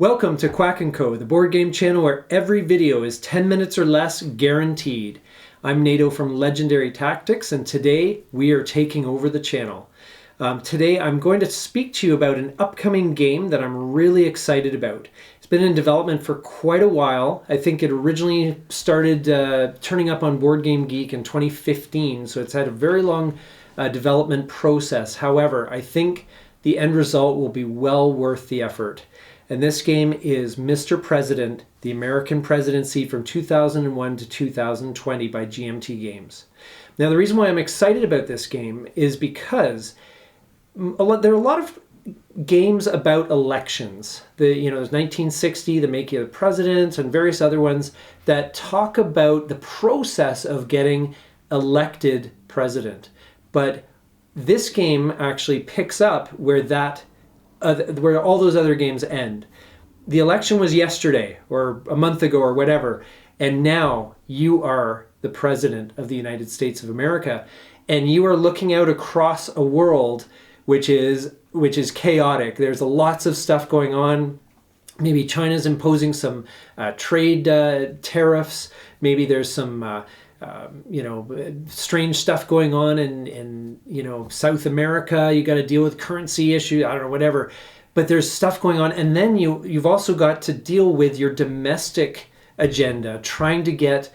Welcome to Quack Co, the board game channel where every video is 10 minutes or less guaranteed. I'm Nato from Legendary Tactics, and today we are taking over the channel. Today I'm going to speak to you about an upcoming game that I'm really excited about. It's been in development for quite a while. I think it originally started turning up on Board Game Geek in 2015, so it's had a very long development process. However, I think the end result will be well worth the effort. And this game is Mr. President, the American Presidency from 2001 to 2020 by GMT Games. Now, the reason why I'm excited about this game is because there are a lot of games about elections. There's 1960, The Making of the President, and various other ones that talk about the process of getting elected president. But this game actually picks up where where all those other games end. The election was yesterday or a month ago or whatever, and now you are the president of the United States of America, and you are looking out across a world which is chaotic. There's lots of stuff going on. Maybe China's imposing some trade tariffs. Maybe there's some strange stuff going on in South America. You got to deal with currency issues. I don't know, whatever. But there's stuff going on, and then you've also got to deal with your domestic agenda, trying to get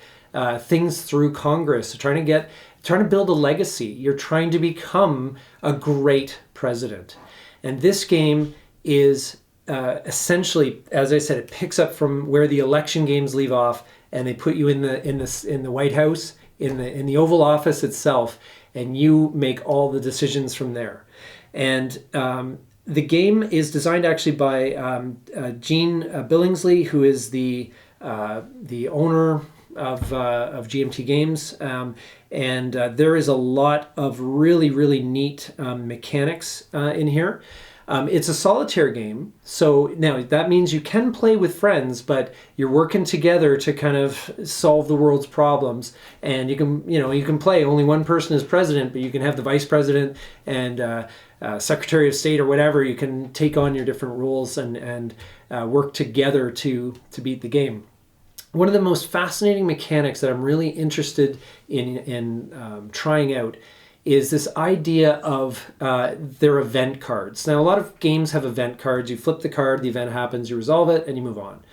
things through Congress, trying to build a legacy. You're trying to become a great president, and this game is essentially, as I said, it picks up from where the election games leave off, and they put you in the White House, in the Oval Office itself, and you make all the decisions from there. And the game is designed actually by Gene Billingsley, who is the owner of GMT Games, and there is a lot of really neat mechanics in here. It's a solitaire game, so now that means you can play with friends, but you're working together to kind of solve the world's problems. And you can play only one person as president, but you can have the vice president and secretary of state or whatever. You can take on your different roles and work together to beat the game. One of the most fascinating mechanics that I'm really interested in trying out is this idea of their event cards. Now, a lot of games have event cards. You flip the card, the event happens, you resolve it, and you move on.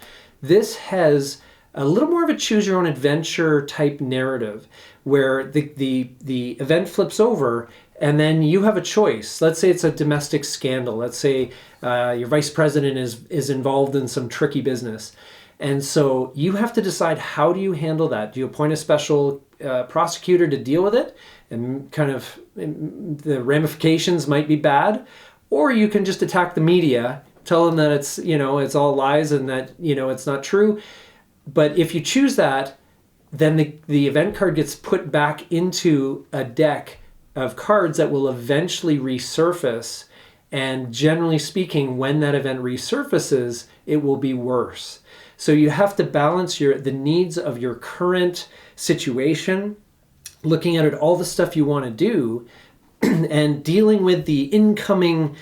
This has a little more of a choose-your-own-adventure type narrative where the event flips over, and then you have a choice. Let's say it's a domestic scandal. Let's say your vice president is involved in some tricky business. And so you have to decide, how do you handle that? Do you appoint a special prosecutor to deal with it? And kind of the ramifications might be bad. Or you can just attack the media, tell them that it's all lies and that it's not true. But if you choose that, then the event card gets put back into a deck of cards that will eventually resurface. And generally speaking, when that event resurfaces, it will be worse. So you have to balance the needs of your current situation, looking at all the stuff you want to do, and dealing with the incoming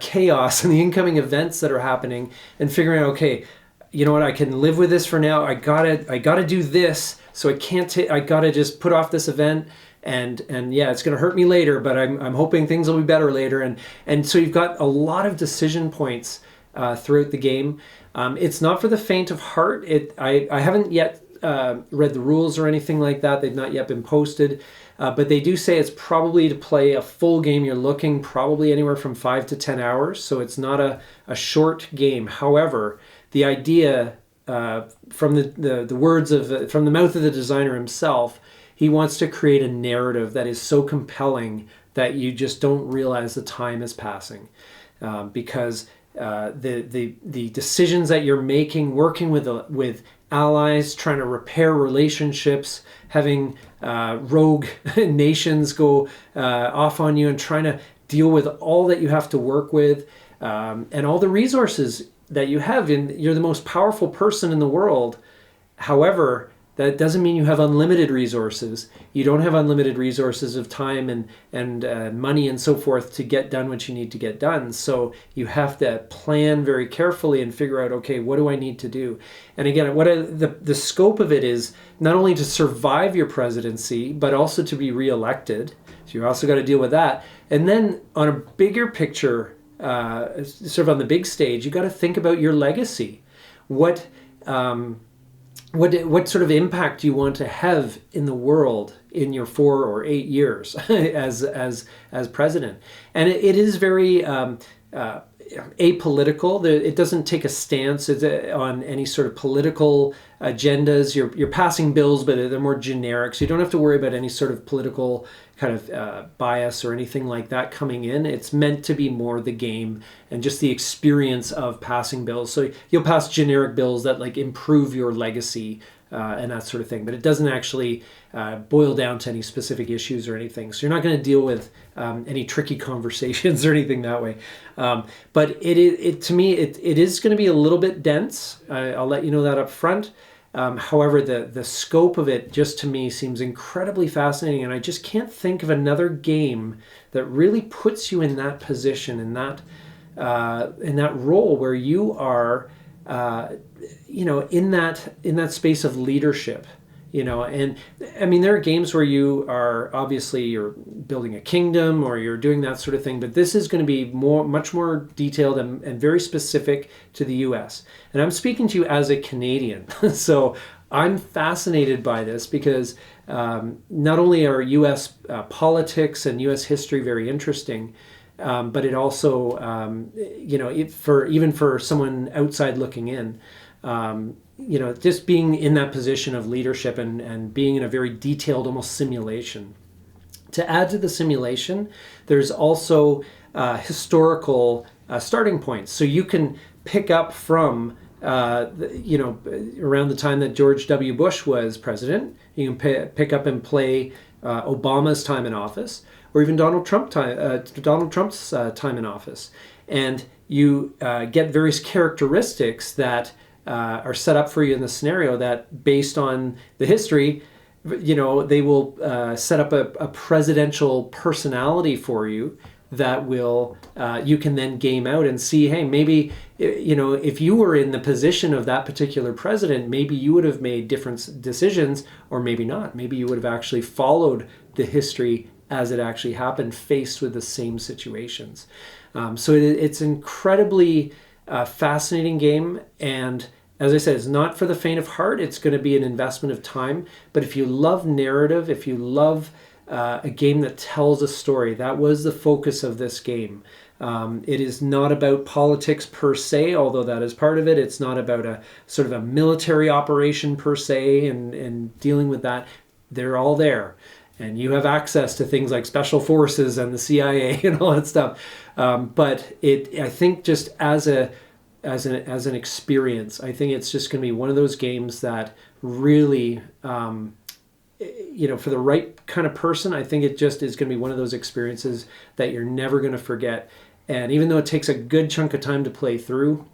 chaos and the incoming events that are happening, and figuring out, okay, you know what, I can live with this for now. I gotta do this, so I gotta just put off this event. And yeah, it's going to hurt me later, but I'm hoping things will be better later. And so you've got a lot of decision points throughout the game. It's not for the faint of heart. I haven't yet read the rules or anything like that. They've not yet been posted, but they do say it's probably to play a full game. You're looking probably anywhere from 5 to 10 hours, so it's not a short game. However, the idea from the words from the mouth of the designer himself, he wants to create a narrative that is so compelling that you just don't realize the time is passing, because the decisions that you're making, working with allies, trying to repair relationships, having rogue nations go off on you, and trying to deal with all that you have to work with, and all the resources that you have. You're the most powerful person in the world. However, That doesn't mean you have unlimited resources. You don't have unlimited resources of time and money and so forth to get done what you need to get done. So you have to plan very carefully and figure out, okay, what do I need to do? And again, the scope of it is not only to survive your presidency, but also to be reelected. So you also got to deal with that. And then on a bigger picture, sort of on the big stage, you got to think about your legacy. What sort of impact you want to have in the world in your 4 or 8 years as president? And it is very apolitical. It doesn't take a stance on any sort of political agendas. You're passing bills, but they're more generic, so you don't have to worry about any sort of political kind of bias or anything like that coming in. It's meant to be more the game and just the experience of passing bills. So you'll pass generic bills that like improve your legacy and that sort of thing, but it doesn't actually boil down to any specific issues or anything. So you're not going to deal with any tricky conversations or anything that way. But to me, it is going to be a little bit dense. I'll let you know that up front. However, the scope of it just to me seems incredibly fascinating, and I just can't think of another game that really puts you in that position, in that role where you are, in that space of leadership. And I mean, there are games where you are obviously you're building a kingdom or you're doing that sort of thing, but this is going to be much more detailed and very specific to the US. And I'm speaking to you as a Canadian. So I'm fascinated by this because not only are US politics and US history very interesting, but it also, even for someone outside looking in, just being in that position of leadership and being in a very detailed, almost simulation. To add to the simulation, there's also historical starting points. So you can pick up from, around the time that George W. Bush was president. You can pick up and play Obama's time in office, or even Donald Trump's time in office. And you get various characteristics that are set up for you in the scenario that, based on the history, they will set up a presidential personality for you that will you can then game out and see, hey, maybe if you were in the position of that particular president, maybe you would have made different decisions, or maybe not. Maybe you would have actually followed the history as it actually happened, faced with the same situations. So it's incredibly fascinating game, and as I said, it's not for the faint of heart. It's going to be an investment of time, but if you love narrative, if you love a game that tells a story, that was the focus of this game. It is not about politics per se, although that is part of it. It's not about a sort of a military operation per se and dealing with that. They're all there. And you have access to things like special forces and the CIA and all that stuff. But I think just as an experience, I think it's just going to be one of those games that really, for the right kind of person, I think it just is going to be one of those experiences that you're never going to forget. And even though it takes a good chunk of time to play through,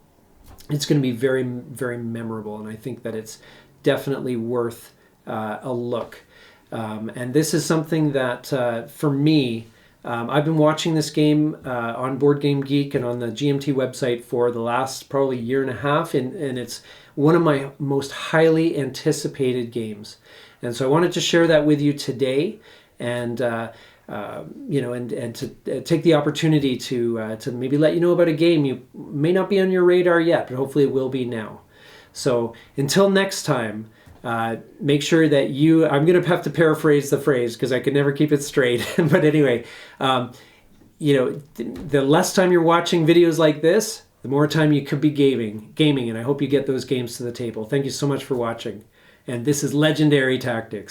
it's going to be very, very memorable. And I think that it's definitely worth a look. And this is something that, for me, I've been watching this game on Board Game Geek and on the GMT website for the last probably year and a half, and it's one of my most highly anticipated games. And so I wanted to share that with you today, and and to take the opportunity to maybe let you know about a game you may not be on your radar yet, but hopefully it will be now. So until next time. Make sure that I'm going to have to paraphrase the phrase because I can never keep it straight. But anyway, the less time you're watching videos like this, the more time you could be gaming. And I hope you get those games to the table. Thank you so much for watching. And this is Legendary Tactics.